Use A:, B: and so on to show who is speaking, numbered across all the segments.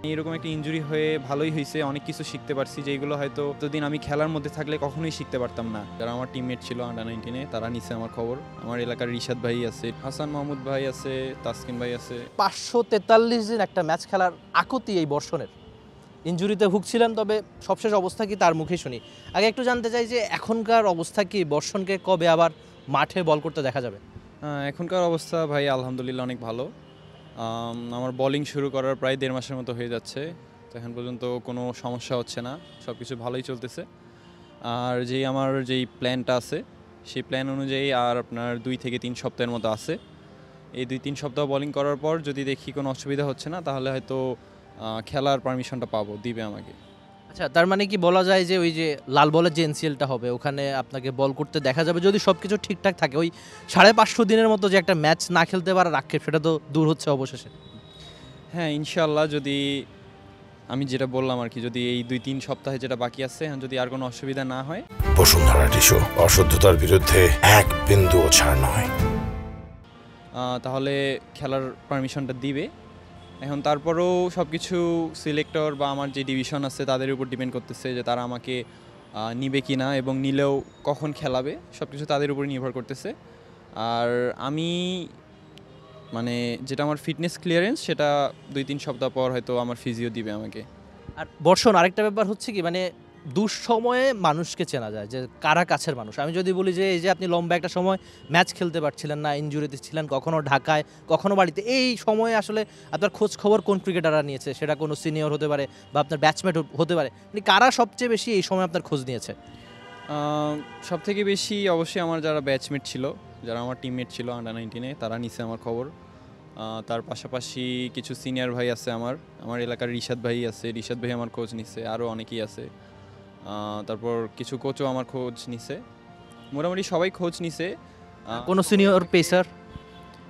A: এরকম একটা ইনজুরি হয়ে ভালোই হয়েছে, অনেক কিছু শিখতে পারছি যেগুলো হয়তো এতদিন আমি খেলার মধ্যে থাকলে কখনোই শিখতে পারতাম না। যারা আমার টিমমেট ছিল আন্ডার 19-এ তারা নিছে আমার খবর। আমার এলাকার রিশাদ ভাই আছে, হাসান মাহমুদ ভাই আছে, তাসকিন ভাই আছে।
B: 543 দিন একটা ম্যাচ খেলার আকুতি এই বর্ষণের। ইনজুরিতে ভুগছিলেন, তবে সবশেষ অবস্থা কি তার মুখে শুনি। আগে একটু জানতে চাই যে এখনকার অবস্থা কি, বর্ষণকে কবে আবার মাঠে বল করতে দেখা যাবে?
A: এখনকার অবস্থা ভাই আলহামদুলিল্লাহ অনেক ভালো। আমার বোলিং শুরু করার প্রায় 1.5 মাসের মতো হয়ে যাচ্ছে, তো এখন পর্যন্ত কোনো সমস্যা হচ্ছে না, সব কিছু ভালোই চলতেছে। আর আমার যেই প্ল্যানটা আছে সেই প্ল্যান অনুযায়ী আর আপনার 2 থেকে 3 সপ্তাহের মতো আছে। এই 2-3 সপ্তাহ বোলিং করার পর যদি দেখি কোনো অসুবিধা হচ্ছে না, তাহলে হয়তো খেলার পারমিশনটা দিবে আমাকে।
B: আচ্ছা, তার মানে কি বলা যায় যে ওই যে লাল বলের যে এনসিএলটা হবে ওখানে আপনাকে বল করতে দেখা যাবে যদি সব কিছু ঠিকঠাক থাকে? ওই 550 দিনের মতো যে একটা ম্যাচ না খেলতে পারার আক্ষেপ, সেটা তো দূর হচ্ছে অবশেষে।
A: হ্যাঁ, ইনশাআল্লাহ। যদি আমি যেটা বললাম আর কি, যদি এই 2-3 সপ্তাহে যেটা বাকি আছে, যদি আর কোনো অসুবিধা না হয়,
C: বসুন্ধরা টিস্যু, অশুদ্ধতার বিরুদ্ধে এক বিন্দুও ছাড় নয়,
A: তাহলে খেলার পারমিশনটা দিবে। এখন তারপরেও সব কিছু সিলেক্টর বা আমার যে ডিভিশন আছে তাদের উপর ডিপেন্ড করতেছে যে তারা আমাকে নিবে কি না, এবং নিলেও কখন খেলাবে, সব কিছু তাদের উপর নির্ভর করতেছে। আর আমি মানে যেটা আমার ফিটনেস ক্লিয়ারেন্স, সেটা 2-3 সপ্তাহ পর হয়তো আমার ফিজিও দিবে আমাকে।
B: আর বর্ষণ আরেকটা ব্যাপার হচ্ছে কি, মানে দুঃসময়ে মানুষকে চেনা যায় যে কারা কাছের মানুষ। আমি যদি বলি যে এই যে আপনি লম্বা একটা সময় ম্যাচ খেলতে পারছিলেন না, ইনজুরিতে ছিলেন, কখনো ঢাকায় কখনো বাড়িতে, এই সময়ে আসলে আপনার খোঁজ খবর কোন ক্রিকেটাররা নিয়েছে? সেটা কোনো সিনিয়র হতে পারে বা আপনার ব্যাটসম্যান হতে পারে, মানে কারা সবচেয়ে বেশি এই সময় আপনার খোঁজ নিয়েছে?
A: সব থেকে বেশি অবশ্যই আমার যারা ব্যাচমেট ছিল, যারা আমার টিমমেট ছিল আন্ডার 19-এ, তারা নিছে আমার খবর। তার পাশাপাশি কিছু সিনিয়র ভাই আছে, আমার এলাকার রিশাদ ভাই আছে, রিশাদ ভাই আমার খোঁজ নিছে, আরও অনেকেই আছে। তারপর কিছু কোচও আমার খোঁজ নিছে, মোটামুটি সবাই খোঁজ নিছে।
B: কোনো সিনিয়র পেসার?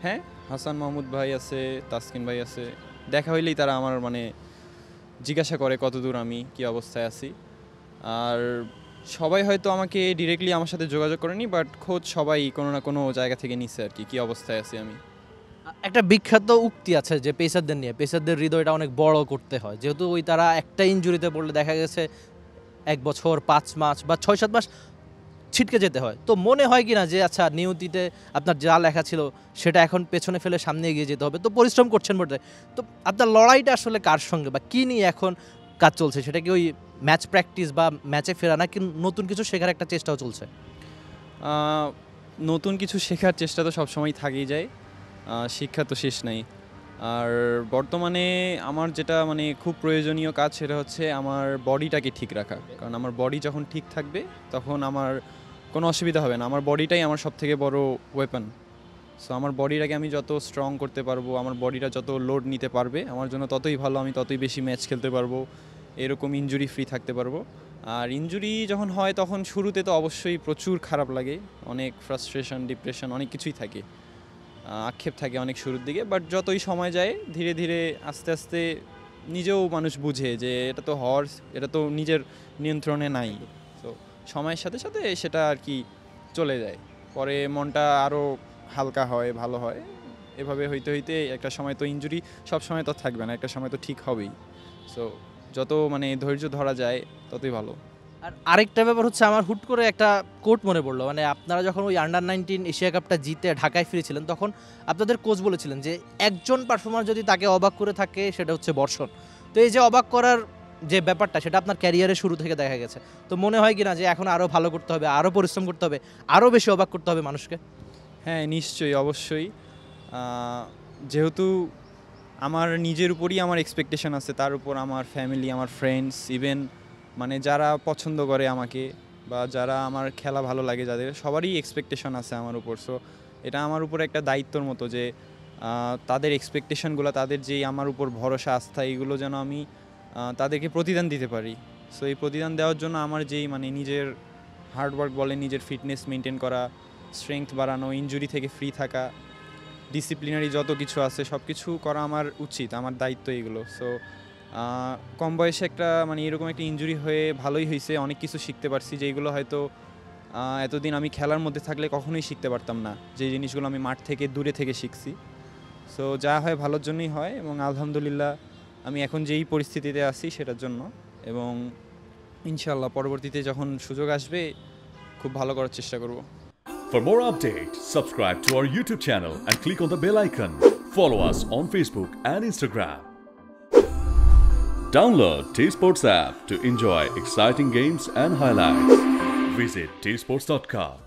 A: হ্যাঁ, হাসান মাহমুদ ভাই আছে, তাসকিন ভাই আছে। দেখা হইলেই তারা আমার জিজ্ঞাসা করে কতদূর আমি কী অবস্থায় আছি। আর সবাই হয়তো আমাকে ডিরেক্টলি আমার সাথে যোগাযোগ করেনি, বাট খোঁজ সবাই কোনো না কোনো জায়গা থেকে নিছে আর কি, কী অবস্থায় আছি আমি।
B: একটা বিখ্যাত উক্তি আছে যে পেসারদের নিয়ে, পেসারদের হৃদয়টা অনেক বড় করতে হয়, যেহেতু ওই তারা একটা ইনজুরিতে পড়লে দেখা গেছে 1 বছর 5 মাস বা 6-7 মাস ছিটকে যেতে হয়। তো মনে হয় কি না যে আচ্ছা, নিয়তিতে আপনার যা লেখা ছিল সেটা এখন পেছনে ফেলে সামনে এগিয়ে যেতে হবে, তো পরিশ্রম করছেন বটে, তো আপনার লড়াইটা আসলে কার সঙ্গে বা কী নিয়ে এখন কাজ চলছে? সেটা কি ওই ম্যাচ প্র্যাকটিস বা ম্যাচে ফেরা, নাকি নতুন কিছু শেখার একটা চেষ্টাও চলছে?
A: নতুন কিছু শেখার চেষ্টা তো সবসময় থাকেই যায়, শিক্ষা তো শেষ নাই। আর বর্তমানে আমার যেটা খুব প্রয়োজনীয় কাজ, সেটা হচ্ছে আমার বডিটাকে ঠিক রাখা। কারণ আমার বডি যখন ঠিক থাকবে তখন আমার কোনো অসুবিধা হবে না। আমার বডিটাই আমার সবথেকে বড় ওয়েপন। সো আমার বডিটাকে আমি যত স্ট্রং করতে পারবো, আমার বডিটা যত লোড নিতে পারবে আমার জন্য ততই ভালো, আমি ততই বেশি ম্যাচ খেলতে পারবো, এরকম ইনজুরি ফ্রি থাকতে পারবো। আর ইনজুরি যখন হয় তখন শুরুতে তো অবশ্যই প্রচুর খারাপ লাগে, অনেক ফ্রাস্ট্রেশন, ডিপ্রেশন, অনেক কিছুই থাকে, আক্ষেপ থাকে অনেক শুরুর দিকে। বাট যতই সময় যায় ধীরে ধীরে আস্তে আস্তে নিজেও মানুষ বুঝে যে এটা তো এটা তো নিজের নিয়ন্ত্রণে নাই। তো সময়ের সাথে সাথে সেটা আর কি চলে যায়, পরে মনটা আরও হালকা হয়, ভালো হয়। এভাবে হইতে হইতে একটা সময় তো ইনজুরি সব সময় তো থাকবে না, একটা সময় তো ঠিক হবেই। সো যত ধৈর্য ধরা যায় ততই ভালো।
B: আর আরেকটা ব্যাপার হচ্ছে, আমার হুট করে একটা কোট মনে পড়লো, মানে আপনারা যখন ওই আন্ডার 19 এশিয়া কাপটা জিতে ঢাকায় ফিরেছিলেন, তখন আপনাদের কোচ বলেছিলেন যে একজন পারফর্মার যদি তাকে অবাক করে থাকে সেটা হচ্ছে বর্ষণ। তো এই যে অবাক করার যে ব্যাপারটা, সেটা আপনার ক্যারিয়ারের শুরু থেকে দেখা গেছে, তো মনে হয় কি না যে এখন আরও ভালো করতে হবে, আরও পরিশ্রম করতে হবে, আরও বেশি অবাক করতে হবে মানুষকে?
A: হ্যাঁ, নিশ্চয়ই, অবশ্যই। যেহেতু আমার নিজের উপরই আমার এক্সপেকটেশন আছে, তার উপর আমার ফ্যামিলি, আমার ফ্রেন্ডস, ইভেন যারা পছন্দ করে আমাকে বা যারা আমার খেলা ভালো লাগে, যাদের সবারই এক্সপেকটেশন আছে আমার উপর। সো এটা আমার উপর একটা দায়িত্বর মতো যে তাদের এক্সপেকটেশনগুলো, তাদের যেই আমার উপর ভরসা, আস্থা, এগুলো যেন আমি তাদেরকে প্রতিদান দিতে পারি। সো এই প্রতিদান দেওয়ার জন্য আমার যেই নিজের হার্ডওয়ার্ক বলেন, নিজের ফিটনেস মেনটেন করা, স্ট্রেংথ বাড়ানো, ইনজুরি থেকে ফ্রি থাকা, ডিসিপ্লিনারি যত কিছু আছে সব কিছু করা আমার উচিত, আমার দায়িত্ব এগুলো। সো কম বয়সে একটা এরকম একটা ইনজুরি হয়ে ভালোই হয়েছে, অনেক কিছু শিখতে পারছি যেগুলো হয়তো এতদিন আমি খেলার মধ্যে থাকলে কখনোই শিখতে পারতাম না, যে জিনিসগুলো আমি মাঠ থেকে দূরে থেকে শিখছি। সো যা হয় ভালোর জন্যই হয়, এবং আলহামদুলিল্লাহ আমি এখন যেই পরিস্থিতিতে আছি সেটার জন্য, এবং ইনশাল্লাহ পরবর্তীতে যখন সুযোগ আসবে খুব ভালো করার চেষ্টা করব।
D: For more updates, subscribe to our YouTube channel and click on the bell icon. Follow us on Facebook and Instagram. Download T-Sports app to enjoy exciting games and highlights. Visit tsports.com.